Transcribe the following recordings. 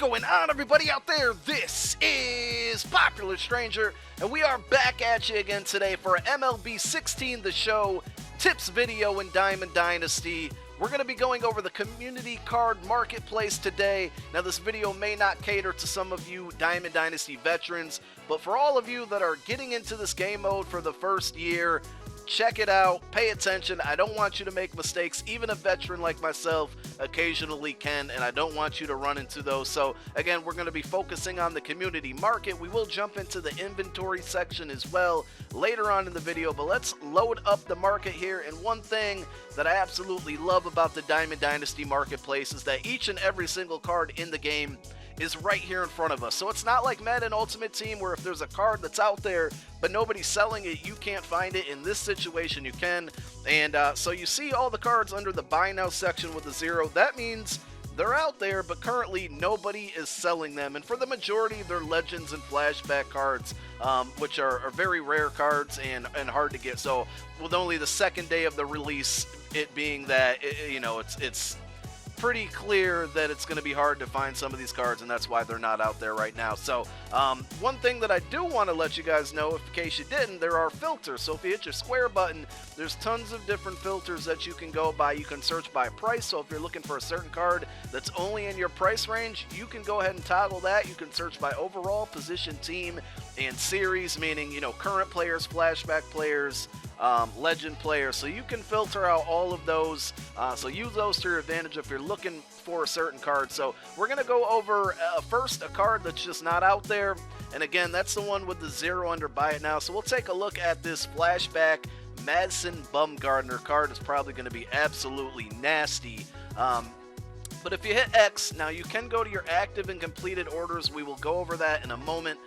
going on, everybody out there? This is Popular Stranger, and we are back at you again today for MLB 16 The Show tips video in Diamond Dynasty. We're going to be going over the Community Card Marketplace today. Now, this video may not cater to some of you Diamond Dynasty veterans, but for all of you that are getting into this game mode for the first year, check it out, pay attention. I don't want you to make mistakes. Even a veteran like myself occasionally can, and I don't want you to run into those. So again, we're going to be focusing on the community market. We will jump into the inventory section as well later on in the video, but let's load up the market here. And one thing that I absolutely love about the Diamond Dynasty Marketplace is that each and every single card in the game is right here in front of us. So it's not like Madden Ultimate Team where if there's a card that's out there but nobody's selling it, you can't find it. In this situation you can. And so you see all the cards under the buy now section with a 0. That means they're out there, but currently nobody is selling them. And for the majority, they're legends and flashback cards, which are very rare cards and hard to get. So with only the second day of the release, it being that it's pretty clear that it's going to be hard to find some of these cards, and that's why they're not out there right now. So one thing that I do want to let you guys know, if in case you didn't, there are filters. So if you hit your square button, there's tons of different filters that you can go by. You can search by price. So if you're looking for a certain card that's only in your price range, you can go ahead and toggle that. You can search by overall, position, team, and series, meaning current players, flashback players, legend players. So you can filter out all of those, so use those to your advantage if you're looking for a certain card. So we're going to go over first a card that's just not out there, and again, that's the one with the 0 under buy it now. So we'll take a look at this flashback Madison Bumgarner card. It's probably going to be absolutely nasty. But if you hit X, now you can go to your active and completed orders. We will go over that in a moment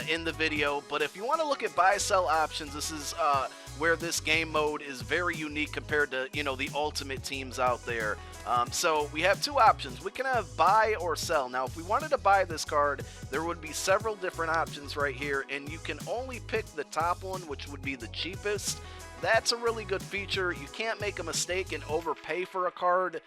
in the video. But if you want to look at buy-sell options, this is where this game mode is very unique compared to, the ultimate teams out there. So we have two options. We can have buy or sell. Now, if we wanted to buy this card, there would be several different options right here, and you can only pick the top one, which would be the cheapest. That's a really good feature. You can't make a mistake and overpay for a card.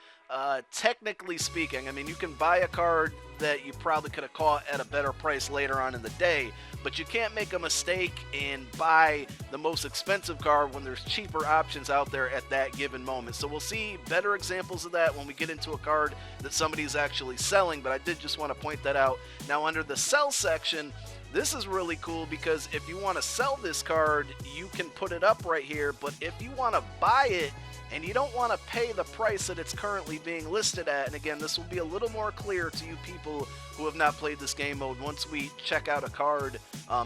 Technically speaking, I mean, you can buy a card that you probably could have caught at a better price later on in the day, but you can't make a mistake and buy the most expensive card when there's cheaper options out there at that given moment. So we'll see better examples of that when we get into a card that somebody's actually selling, but I did just want to point that out. Now, under the sell section, this is really cool because if you want to sell this card, you can put it up right here, but if you want to buy it and you don't want to pay the price that it's currently being listed at, and again, this will be a little more clear to you people who have not played this game mode once we check out a card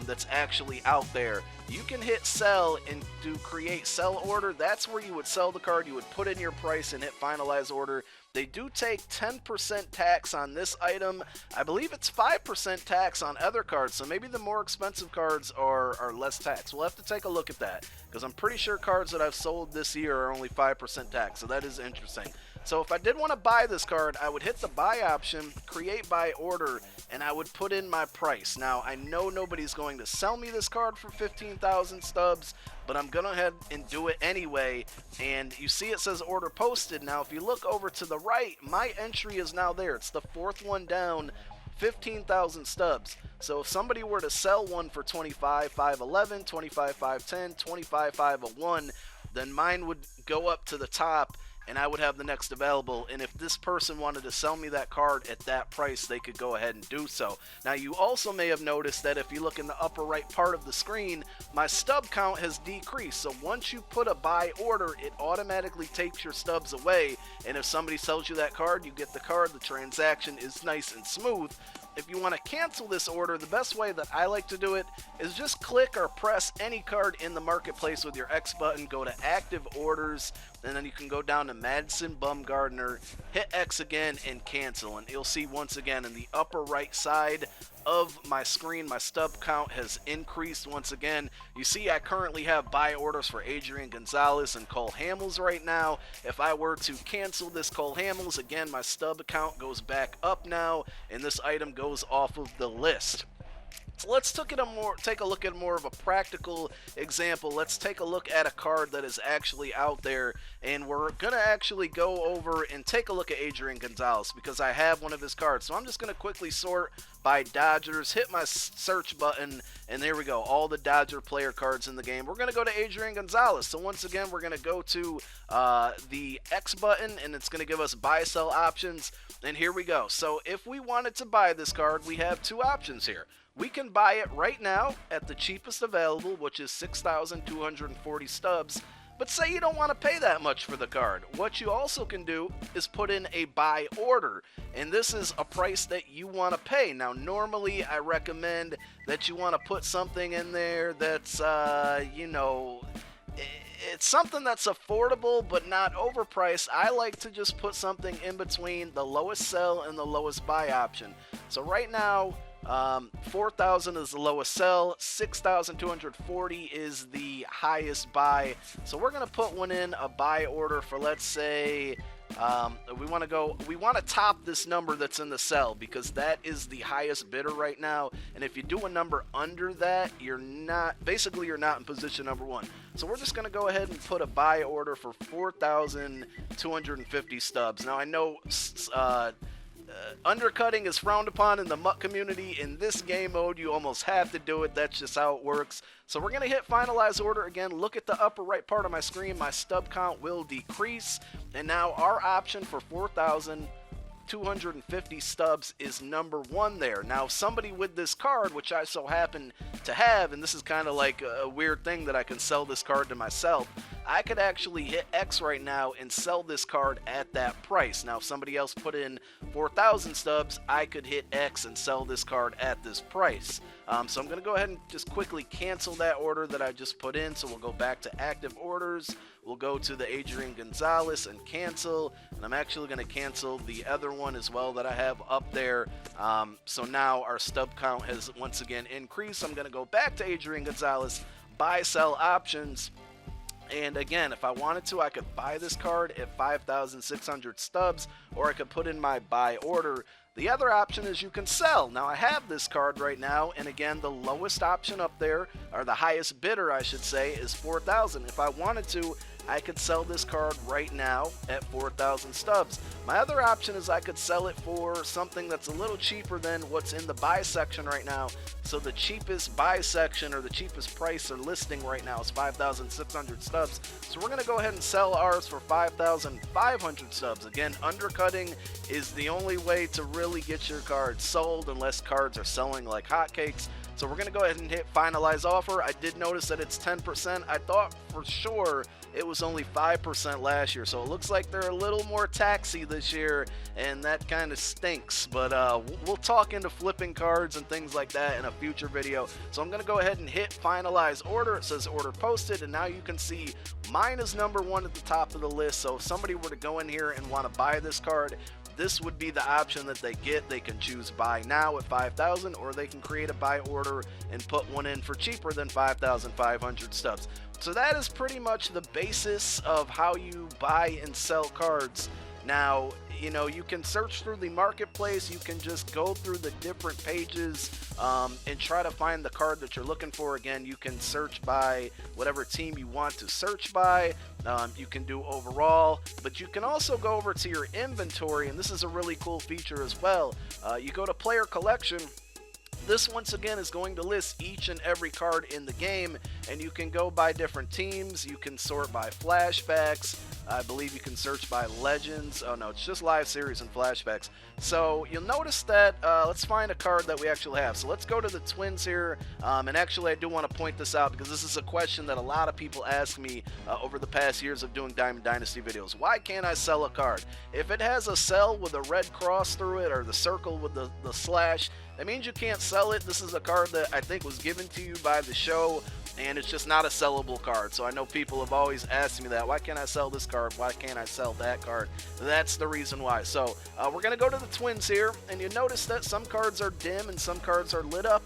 that's actually out there. You can hit sell and do create sell order. That's where you would sell the card. You would put in your price and hit finalize order. They do take 10% tax on this item. I believe it's 5% tax on other cards, so maybe the more expensive cards are less tax. We'll have to take a look at that, because I'm pretty sure cards that I've sold this year are only 5% tax, so that is interesting. So if I did want to buy this card, I would hit the buy option, create buy order, and I would put in my price. Now, I know nobody's going to sell me this card for 15,000 stubs, but I'm going to head and do it anyway. And you see it says order posted. Now, if you look over to the right, my entry is now there. It's the fourth one down, 15,000 stubs. So if somebody were to sell one for 25,511, 25,510, 25,501, then mine would go up to the top and I would have the next available. And if this person wanted to sell me that card at that price, they could go ahead and do so. Now, you also may have noticed that if you look in the upper right part of the screen, my stub count has decreased. So once you put a buy order, it automatically takes your stubs away. And if somebody sells you that card, you get the card. The transaction is nice and smooth. If you want to cancel this order, the best way that I like to do it is just click or press any card in the marketplace with your X button, go to active orders, and then you can go down to Madison Bumgarner, hit X again, and cancel. And you'll see once again in the upper right side of my screen, my stub count has increased once again. You see I currently have buy orders for Adrian Gonzalez and Cole Hamels right now. If I were to cancel this Cole Hamels, again, my stub count goes back up now, and this item goes off of the list. So let's take a look at more of a practical example. Let's take a look at a card that is actually out there, and we're going to actually go over and take a look at Adrian Gonzalez because I have one of his cards. So I'm just going to quickly sort by Dodgers, hit my search button, and there we go, all the Dodger player cards in the game. We're going to go to Adrian Gonzalez. So once again, we're going to go to the X button, and it's going to give us buy, sell options, and here we go. So if we wanted to buy this card, we have two options here. We can buy it right now at the cheapest available, which is 6,240 stubs. But say you don't want to pay that much for the card. What you also can do is put in a buy order, and this is a price that you want to pay. Now, normally I recommend that you want to put something in there that's, it's something that's affordable but not overpriced. I like to just put something in between the lowest sell and the lowest buy option. So right now, 4,000 is the lowest sell, 6,240 is the highest buy. So we're going to put one in a buy order for, let's say, we want to top this number that's in the sell because that is the highest bidder right now. And if you do a number under that, you're not in position number one. So we're just going to go ahead and put a buy order for 4,250 stubs. Now I know, undercutting is frowned upon in the MUT community. In this game mode, you almost have to do it. That's just how it works. So we're going to hit finalize order again. Look at the upper right part of my screen. My stub count will decrease. And now our option for 4,250 stubs is number one there. Now, somebody with this card, which I so happen to have, and this is kind of like a weird thing that I can sell this card to myself, I could actually hit X right now and sell this card at that price. Now, if somebody else put in 4,000 stubs, I could hit X and sell this card at this price. So I'm going to go ahead and just quickly cancel that order that I just put in. So we'll go back to active orders. We'll go to the Adrian Gonzalez and cancel. And I'm actually going to cancel the other one as well that I have up there. So now our stub count has once again increased. I'm going to go back to Adrian Gonzalez, buy, sell options. And again, if I wanted to, I could buy this card at 5,600 stubs, or I could put in my buy order. The other option is you can sell. Now, I have this card right now, and again, the lowest option up there, or the highest bidder, I should say, is 4,000. If I wanted to, I could sell this card right now at 4,000 stubs. My other option is I could sell it for something that's a little cheaper than what's in the buy section right now. So the cheapest buy section, or the cheapest price or listing right now, is 5,600 stubs. So we're going to go ahead and sell ours for 5,500 stubs. Again, undercutting is the only way to really get your cards sold unless cards are selling like hotcakes. So we're going to go ahead and hit finalize offer. I did notice that it's 10%. I thought for sure it was only 5% last year. So it looks like they're a little more taxy this year, and that kind of stinks. But we'll talk into flipping cards and things like that in a future video. So I'm going to go ahead and hit finalize order. It says order posted, and now you can see mine is number one at the top of the list. So if somebody were to go in here and want to buy this card, this would be the option that they get. They can choose buy now at 5,000, or they can create a buy order and put one in for cheaper than 5,500 stubs. So that is pretty much the basis of how you buy and sell cards. Now, you know, you can search through the marketplace. You can just go through the different pages and try to find the card that you're looking for. Again, you can search by whatever team you want to search by. You can do overall, but you can also go over to your inventory, and this is a really cool feature as well. You go to player collection. This once again is going to list each and every card in the game, and you can go by different teams. You can sort by flashbacks. I believe you can search by legends. Oh no, it's just live series and flashbacks. So you'll notice that, let's find a card that we actually have. So let's go to the Twins here, and actually I do want to point this out because this is a question that a lot of people ask me over the past years of doing Diamond Dynasty videos. Why can't I sell a card? If it has a cell with a red cross through it, or the circle with the slash, that means you can't sell it. This is a card that I think was given to you by the show, and it's just not a sellable card. So I know people have always asked me that. Why can't I sell this card? Why can't I sell that card? That's the reason why. So we're going to go to the Twins here, and you notice that some cards are dim and some cards are lit up.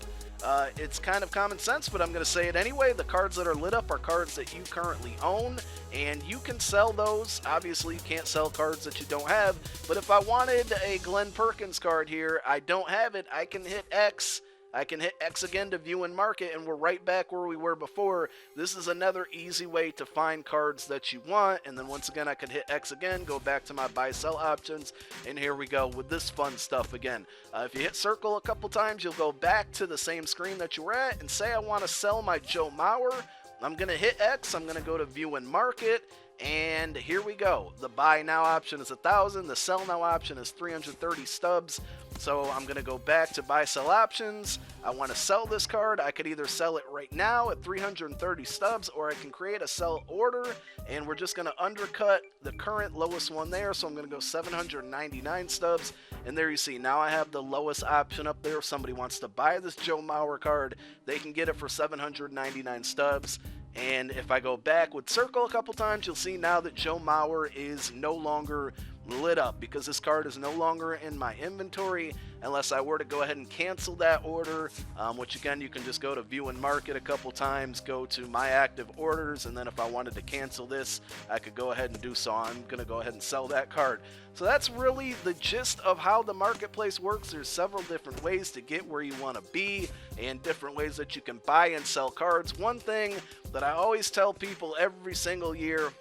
It's kind of common sense, but I'm going to say it anyway. The cards that are lit up are cards that you currently own, and you can sell those. Obviously, you can't sell cards that you don't have, but if I wanted a Glenn Perkins card here, I don't have it. I can hit X. I can hit X again to view and market, and we're right back where we were before. This is another easy way to find cards that you want, and then once again I could hit X again, go back to my buy sell options, and here we go with this fun stuff again. If you hit circle a couple times, you'll go back to the same screen that you were at, and say I want to sell my Joe Mauer. I'm going to hit X, I'm going to go to view and market, and here we go. The buy now option is 1,000, the sell now option is 330 stubs. So I'm going to go back to buy sell options. I want to sell this card. I could either sell it right now at 330 stubs, or I can create a sell order, and we're just going to undercut the current lowest one there. So I'm going to go 799 stubs, and there you see, now I have the lowest option up there. If somebody wants to buy this Joe Mauer card, they can get it for 799 stubs. And if I go back with circle a couple times, you'll see now that Joe Mauer is no longer lit up, because this card is no longer in my inventory unless I were to go ahead and cancel that order, which again, you can just go to view and market a couple times, go to my active orders, and then if I wanted to cancel this, I could go ahead and do so. I'm going to go ahead and sell that card. So that's really the gist of how the marketplace works. There's several different ways to get where you want to be, and different ways that you can buy and sell cards. One thing that I always tell people every single year,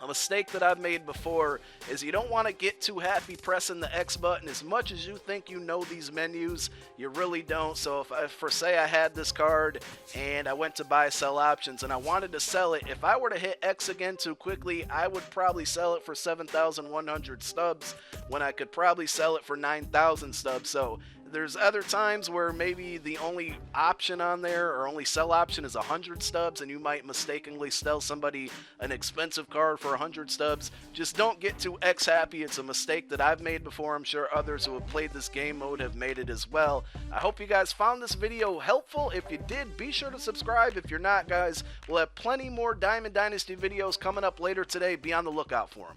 a mistake that I've made before, is you don't want to get too happy pressing the X button. As much as you think you know these menus, you really don't. So if say I had this card and I went to buy sell options and I wanted to sell it, if I were to hit X again too quickly, I would probably sell it for 7,100 stubs when I could probably sell it for 9,000 stubs. So there's other times where maybe the only option on there, or only sell option, is 100 stubs, and you might mistakenly sell somebody an expensive card for 100 stubs. Just don't get too X happy. It's a mistake that I've made before. I'm sure others who have played this game mode have made it as well. I hope you guys found this video helpful. If you did, be sure to subscribe. If you're not, guys, we'll have plenty more Diamond Dynasty videos coming up later today. Be on the lookout for them.